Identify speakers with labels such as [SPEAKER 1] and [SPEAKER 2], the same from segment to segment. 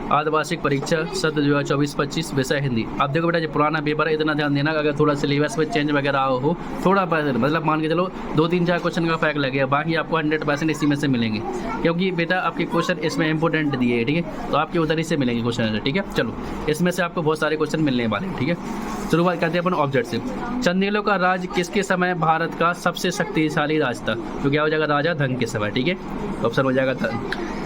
[SPEAKER 1] अर्धवार्षिक परीक्षा सत्र 2024-25 विषय हिंदी। अब देखो बेटा, जो पुराना पेपर है इतना ध्यान देना, अगर थोड़ा सिलेबस में चेंज वगैरह हो थोड़ा मतलब मान के चलो 2-3-4 क्वेश्चन का फैक्ट लगेगा, बाकी आपको 100% इसी में से मिलेंगे, क्योंकि बेटा आपके क्वेश्चन इसमें इंपॉर्टेंट दिए है, ठीक है। तो आपके उधर ही से मिलेंगे क्वेश्चन, ठीक है। चलो इसमें से आपको बहुत सारे क्वेश्चन मिलने वाले हैं, ठीक है। शुरुआत करते हैं अपन ऑब्जेक्ट से। चंदेलों का राज किसके समय भारत का सबसे शक्तिशाली राज था? तो क्या हो जाएगा? राजा धन के समय, ठीक है। ऑप्शन हो जाएगा धन।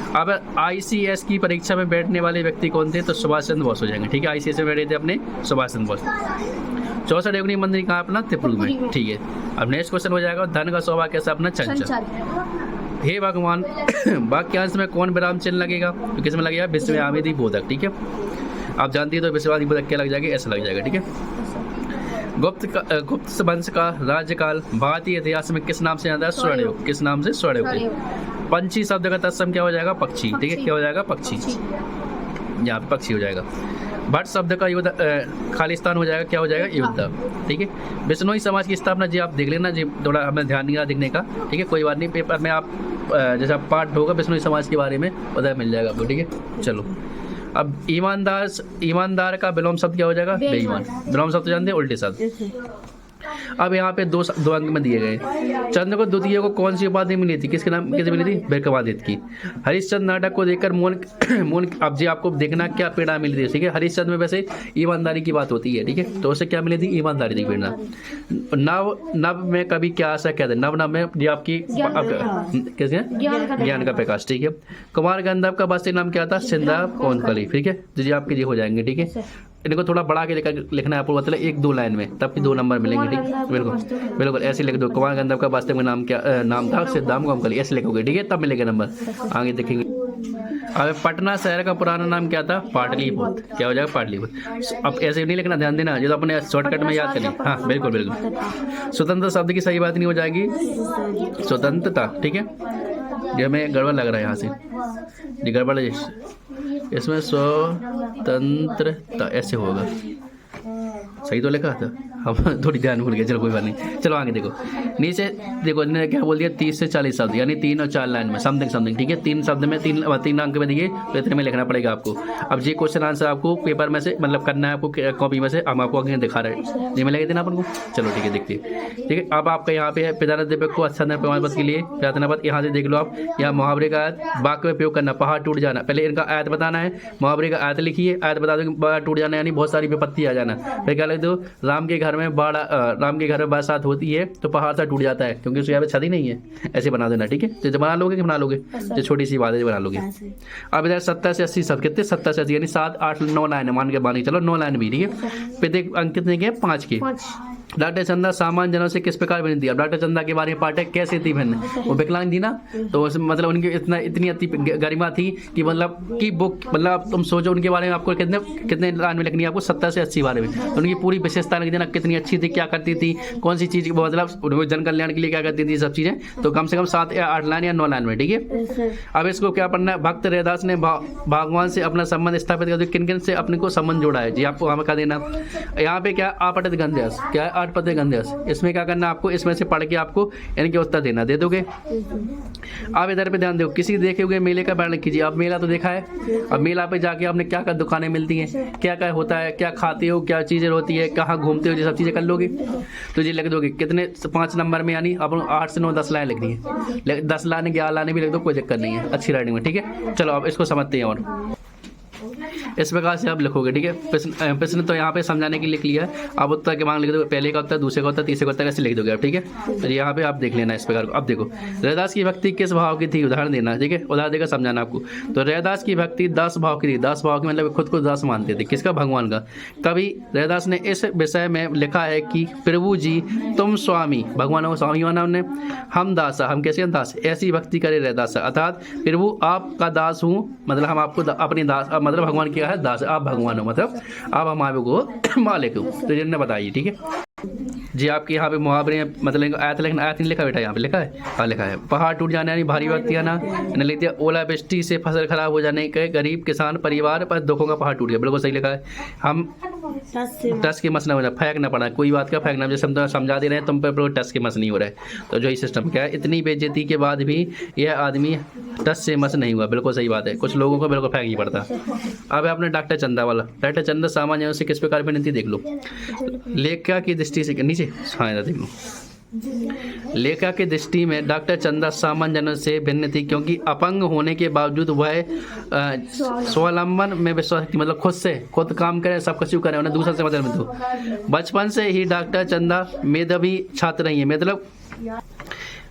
[SPEAKER 1] अब ICS की परीक्षा में बैठने वाले व्यक्ति कौन थे? तो सुभाष चंद्र बोस हो जाएंगे, ठीक है। ICS में बैठे थे अपने सुभाष चंद्र बोस। 64 योगिनी मंदिर कहाँ अपना? त्रिपुर में, ठीक है। अब नेक्स्ट क्वेश्चन हो जाएगा, धन का स्वभाव कैसा अपना? चंचल। हे भगवान वाक्यांश में कौन विराम चिन्ह लगेगा? तो किस में लगेगा? विश्वामित्री बोधक, ठीक है। आप जानती है तो विश्वामित्री बोधक क्या लग जाएगा? ऐसा लग जाएगा, ठीक है। गुप्त वंश का राज्यकाल भारतीय इतिहास में किस नाम से आता है? स्वर्णयुग। किस नाम से? स्वर्णयुग। पंछी शब्द का तत्सम क्या हो जाएगा? पक्षी, ठीक है। क्या हो जाएगा? पक्षी, यहाँ पे पक्षी हो जाएगा। भट्ट शब्द का युद्ध खालिस्तान हो जाएगा, क्या हो जाएगा? युद्ध, ठीक है। बिश्नोई समाज की स्थापना जी आप देख लेना जी, थोड़ा हमें ध्यान नहीं रहा दिखने का, ठीक है। कोई बात नहीं, पेपर में आप जैसा पार्ट होगा बिश्नोई समाज के बारे में उधर मिल जाएगा आपको, ठीक है। चलो अब ईमानदार का विलोम शब्द क्या हो जाएगा? बेईमान। विलोम शब्द जानते हैं? उल्टे शब्द। अब यहाँ पे दो अंक में दिए गए। चंद्र को द्वितीय को कौन सी उपाधि मिली थी? किसके नाम किसे मिली थी? विक्रमादित्य की। हरिश्चंद्र नाटक को देखकर मौन अब जी आपको देखना क्या प्रेरणा मिली थी, ठीक है। हरिश्चंद्र में वैसे ईमानदारी की बात होती है, ठीक है। तो उसे क्या मिली थी? ईमानदारी की प्रेरणा। नव में कभी क्या आशा कहते हैं? नव में ये आपकी कैसे? ज्ञान का प्रकाश, ठीक है। कुमार गंधर्व का वास्तविक नाम क्या था? सिंधा कौनकली, ठीक है। तो जी आपके ये हो जाएंगे, ठीक है। इनको थोड़ा बढ़ा के लिखना है आपको, मतलब 1-2 लाइन में, तब भी 2 नंबर मिलेंगे, ठीक। बिल्कुल बिल्कुल ऐसे लिख दो। कुमार गंधर्व का वास्तव में नाम क्या नाम था? सिद्धाम कौनकली, ऐसे लिखोगे, ठीक है। तब मिलेगा नंबर, आगे देखेंगे। अब पटना शहर का पुराना नाम क्या था? पाटलिपुत्र। क्या हो जाएगा? पाटलिपुत्र। अब ऐसे नहीं लिखना, ध्यान देना, जो अपने शॉर्टकट में याद करें। हाँ बिल्कुल बिल्कुल। स्वतंत्र शब्द की सही बात नहीं हो जाएगी स्वतंत्रता, ठीक है। ये हमें गड़बड़ लग रहा है यहाँ से, ये गड़बड़ है इसमें। स्वतंत्रता ऐसे होगा, सही तो लिखा था, हम थोड़ी ध्यान भूल गए। चलो कोई बात नहीं, चलो आगे देखो। नीचे देखो इन्होंने क्या बोल दिया? 30 से 40 शब्द, यानी 3 और 4 लाइन में समथिंग, ठीक है। 3 शब्द में 3 अंक में दिए, तो इतने में लिखना पड़ेगा आपको। अब ये क्वेश्चन आंसर आपको पेपर में से मतलब करना है आपको, कॉपी में से हम आपको आगे दिखा रहे हैं, नहीं मिलेगा देना अपन को। चलो ठीक है, देखते हैं, ठीक है। अब आपका यहाँ पे पिताना दिव्य को अच्छा प्रमाण पत्र के लिए प्रार्थना पत्र, यहाँ से देख लो आप। यहाँ मुहावरे का आयत, वाक्य में प्रयोग करना, पहाड़ टूट जाना, पहले इनका आयत बताना है, मुहावरे का आयत लिखिए, आयत बता दो पहाड़ टूट जाना यानी बहुत सारी विपत्ति आ जाना। फिर क्या लिख दो? राम के घर में बरसात होती है तो पहाड़ सा टूट जाता है, क्योंकि उसके यहाँ पे छत ही नहीं है। ऐसे बना देना, ठीक है। तो बना लोगे कि बना लोगे? जो छोटी सी बात है बना लोगे। अब इधर 70 से 80 शब्द, कितने? 70 से 80 यानी 7, 8, 9 लाइन मान के चलो 9 लाइन भी, ठीक है। फिर देख अंक कितने के? 5 के। डॉक्टर चंदा सामान्य जनों से किस प्रकार भिन्न थी? अब डॉक्टर चंदा के बारे में पाठ है, कैसे थी भिन्न? वो विकलांग थी ना, तो मतलब उनकी इतनी अति गरिमा थी कि मतलब की बुक, मतलब तुम सोचो उनके बारे में आपको कितने लाइन में लिखनी है आपको? 70 से 80 बारे में। उनकी पूरी विशेषता लिख देना, कितनी अच्छी थी, क्या करती थी, कौन सी चीज़ मतलब जन कल्याण के लिए क्या करती थी, सब चीज़ें। तो कम से कम 7 या 8 लाइन या 9 लाइन में, ठीक है। अब इसको क्या पढ़ना है? भक्त रैदास ने भगवान से अपना संबंध स्थापित कर दिया, किन किन से अपने को संबंध जोड़ा है जी आपको हमें क्या देना। यहाँ पे क्या? आपटित गंध्यास, क्या है? आठपदे गंध्यास। इसमें क्या करना आपको? इसमें से पढ़ के आपको इनके उत्तर देना, दे दोगे। अब इधर पे ध्यान दो, किसी देखे हुए मेले का वर्णन कीजिए। अब मेला तो देखा है, अब मेला पे जाके आपने क्या क्या दुकानें मिलती हैं, क्या क्या होता है, क्या खाते हो, क्या चीज़ें होती है, कहाँ घूमते हो, ये सब चीज़ें कर लोगे तो जी लिख दोगे। कितने? 5 नंबर में, यानी अब 8 से 9 10 लाइन लिखनी है। 10 लाइन 11 लाइन भी लिख दो, कोई दिक्कत नहीं है, अच्छी राइटिंग में, ठीक है। चलो अब इसको समझते हैं और इस प्रकार से आप लिखोगे, ठीक है। प्रश्न तो यहाँ पे समझाने के लिए लिया है, आप उत्तर के मांग लिख दो, पहले का उत्तर, दूसरे का उत्तर, तीसरे का उत्तर ऐसे लिख दोगे आप, ठीक है। तो यहाँ पे आप देख लेना इस प्रकार को। अब देखो रैदास की भक्ति किस भाव की थी? उदाहरण देना, ठीक है, उदाहरण देकर समझाना आपको। तो रैदास की भक्ति 10 भाव की थी। 10 भाव की मतलब खुद को 10 मानते थे, किसका? भगवान का। कभी रैदास ने इस विषय में लिखा है कि प्रभु जी तुम स्वामी, भगवान को स्वामी माना उन्होंने, हम दास, हम कैसे दास, ऐसी भक्ति करे रैदास, अर्थात प्रभु आपका दास हूँ, मतलब हम आपको अपनी दास, मतलब भगवान क्या है? दास। आप भगवान हो, मतलब आप हमारे को मालिक हो। तो जिन्होंने बताइए, ठीक है। जी आपके यहाँ पे मुहावरे में मतलब आयत, लेकिन आयत नहीं लिखा बेटा, यहाँ पे लिखा है, हाँ लिखा है। पहाड़ टूट जाने यानी भारी वक्त आना, मैंने लिख दिया ओलावृष्टि से फसल खराब हो जाने के गरीब किसान परिवार पर दुखों का पहाड़ टूट गया, बिल्कुल सही लिखा है। हम टस के मस ना हो जाए, फेंक ना पड़ा, कोई बात का फेंकना, जैसे हम तो समझा दे रहे हैं तुम पर टस के मस नहीं हो रहा है। तो जो ये सिस्टम क्या है, इतनी बेइज्जती के बाद भी यह आदमी टस से मस नहीं हुआ, बिल्कुल सही बात है। कुछ लोगों को बिल्कुल फेंक ही पड़ता। अब आपने डॉक्टर चंदा वाला, डॉक्टर चंदा सामान्य से किस प्रकार विनती देख लो, लेखा की दृष्टि से नीचे हाँ देख लो, लेखा की दृष्टि में डॉक्टर चंदा सामान्य जनों से भिन्न थी, क्योंकि अपंग होने के बावजूद वह स्वावलंबन में विश्वास थी, मतलब खुद काम करें, सब कुछ करें, उन्हें दूसरा से मतलब में दो। बचपन से ही डॉक्टर चंदा मेधावी छात्र रही है, मतलब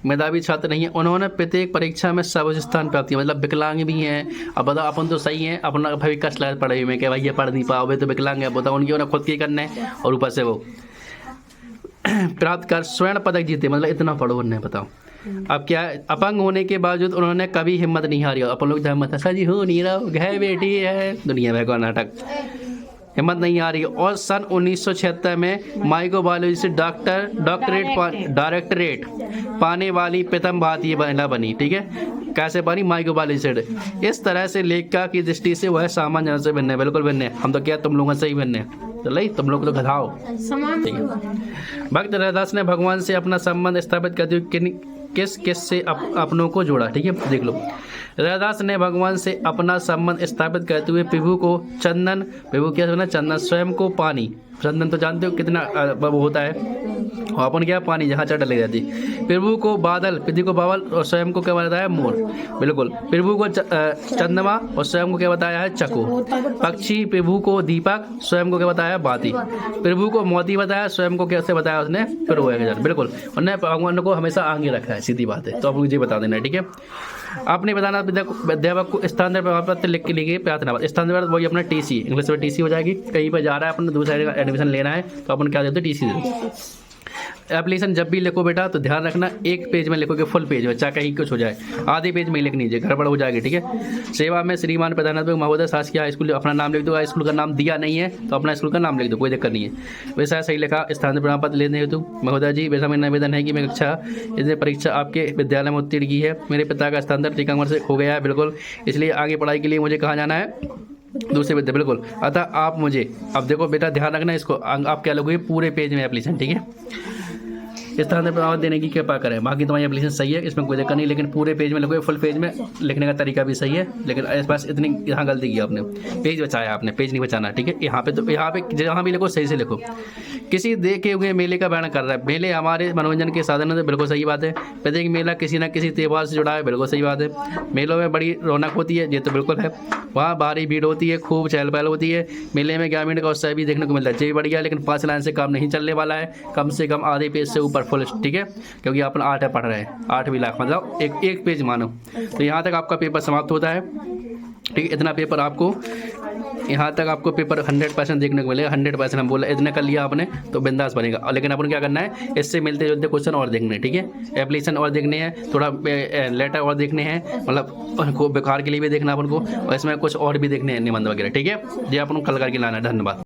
[SPEAKER 1] मेधावी छात्र नहीं है। उन्होंने प्रत्येक परीक्षा में सर्वोच्च स्थान प्राप्त किया, मतलब विकलांग भी हैं। अब बताओ अपन तो सही है, अपना भाई का स्लाइड पढ़े हुए कि भाई ये पढ़ नहीं पाओगे तो विकलांग है, बताओ उनकी उन्हें खुद की करना है और ऊपर से वो प्राप्त कर स्वर्ण पदक जीते, मतलब इतना पढ़ो उन्हें, बताओ। अब क्या अपंग होने के बावजूद उन्होंने कभी हिम्मत नहीं हारी। अपन लोग हिम्मत है सजी हो नहीं रहा है बेटी है दुनिया में का नाटक, हिम्मत नहीं आ रही। और सन 1976 में माइक्रोबायोलॉजी से डायरेक्टरेट पाने वाली प्रथम भारतीय महिला बनी, ठीक है। कैसे बनी, माइक्रोबायोलॉजी से। इस तरह से लेखा की दृष्टि से वह सामान्य जन से भिन्न है, बिल्कुल भिन्न है। हम तो क्या तुम लोगों से ही भिन्न है, चलो तुम लोग तो गधाओ, ठीक है। भक्त रैदास ने भगवान से अपना संबंध स्थापित करते हुए किस से अपनों को जोड़ा, ठीक है। देख लो, रैदास ने भगवान से अपना संबंध स्थापित करते हुए प्रभु को चंदन, प्रभु क्या होना, चंदन, स्वयं को पानी, चंदन तो जानते हो कितना वो होता है, और अपन क्या पानी जहाँ चढ़ ले जाती, प्रभु को बादल, प्रभु को बावल, और स्वयं को क्या बताया, मोर, बिल्कुल। प्रभु को चंद्रमा और स्वयं को क्या बताया है, चको। पक्षी, प्रभु को दीपक, स्वयं को क्या बताया, बाती। प्रभु को मोती बताया, स्वयं को कैसे बताया उसने, फिर वो बिल्कुल। उन्होंने भगवान को हमेशा आगे रखा है, सीधी बात है। तो आप मुझे बता देना, ठीक है। आपने बताना विद्यावक को स्थानांतरण प्रमाण पत्र लिख के लिए प्रार्थना, स्थानांतरण वही अपना टीसी, इंग्लिश में टीसी हो जाएगी। कहीं पर जा रहा है अपन दूसरा एडमिशन लेना है तो अपन क्या देते, टीसी देते। एप्लीकेशन जब भी लिखो बेटा तो ध्यान रखना एक पेज में लिखोगे, फुल पेज में, चाहे कहीं कुछ हो जाए, आधे पेज में लिख लीजिए, गड़बड़ हो जाएगी, ठीक है। सेवा में श्रीमान प्रधानाध्यापक महोदय शासकीय हाई स्कूल, अपना नाम लिख दो। स्कूल का नाम दिया नहीं है तो अपना स्कूल का नाम लिख दो, कोई दिक्कत नहीं है। वैसा सही लिखा, स्थानांतरण प्रमाण पत्र लेने हेतु महोदय जी वैसा मेरा निवेदन है कि मैं कक्षा इसने परीक्षा आपके विद्यालय में उत्तीर्ण की है। मेरे पिता का स्थानांतरण टीकमगढ़ से हो गया है, बिल्कुल, इसलिए आगे पढ़ाई के लिए मुझे कहाँ जाना है, दूसरे विद्या, बिल्कुल। अतः आप मुझे, अब देखो बेटा ध्यान रखना इसको, आप क्या लोगे पूरे पेज में एप्लीकेशन, ठीक है। इस तरह से प्रभाव देने की कृपा करें। बाकी तुम्हारी एप्लीकेशन सही है, इसमें कोई दिक्कत नहीं, लेकिन पूरे पेज में लिखोगे, फुल पेज में लिखने का तरीका भी सही है, लेकिन इस पास इतनी यहाँ गलती की आपने, पेज बचाया आपने, पेज नहीं बचाना, ठीक है। यहाँ पे तो यहाँ पे जहाँ भी लिखो सही से लिखो। किसी देखे हुए मेले का वर्णन कर रहा है, मेले हमारे मनोरंजन के साधन है, बिल्कुल सही बात है। प्रत्येक मेला किसी न किसी त्यौहार से जुड़ा है, बिल्कुल सही बात है। मेलों में बड़ी रौनक होती है, ये तो बिल्कुल है। वहाँ भारी भीड़ होती है, खूब चहल पहल होती है। मेले में ग्रामीण का उत्साह भी देखने को मिलता है, ये बढ़िया, लेकिन 5 लाइन से काम नहीं चलने वाला है, कम से कम आधे पेज से ऊपर फुल, ठीक है, क्योंकि अपन 8 पढ़ रहे हैं, 8 लाख मतलब एक पेज मानो। तो यहाँ तक आपका पेपर समाप्त होता है, ठीक है। इतना पेपर आपको, यहाँ तक आपको पेपर 100% देखने को मिलेगा, 100%। हम बोला इतना कर लिया आपने तो बिंदास बनेगा, लेकिन अपन क्या करना है, इससे मिलते जुलते क्वेश्चन और देखने हैं, ठीक है। एप्लीकेशन और देखने हैं, थोड़ा लेटर और देखने हैं, मतलब को बुखार के लिए भी देखना अपन को, और इसमें कुछ और भी देखने हैं, निबंध वगैरह, ठीक है। ये अपन को कल करके लाना है। धन्यवाद।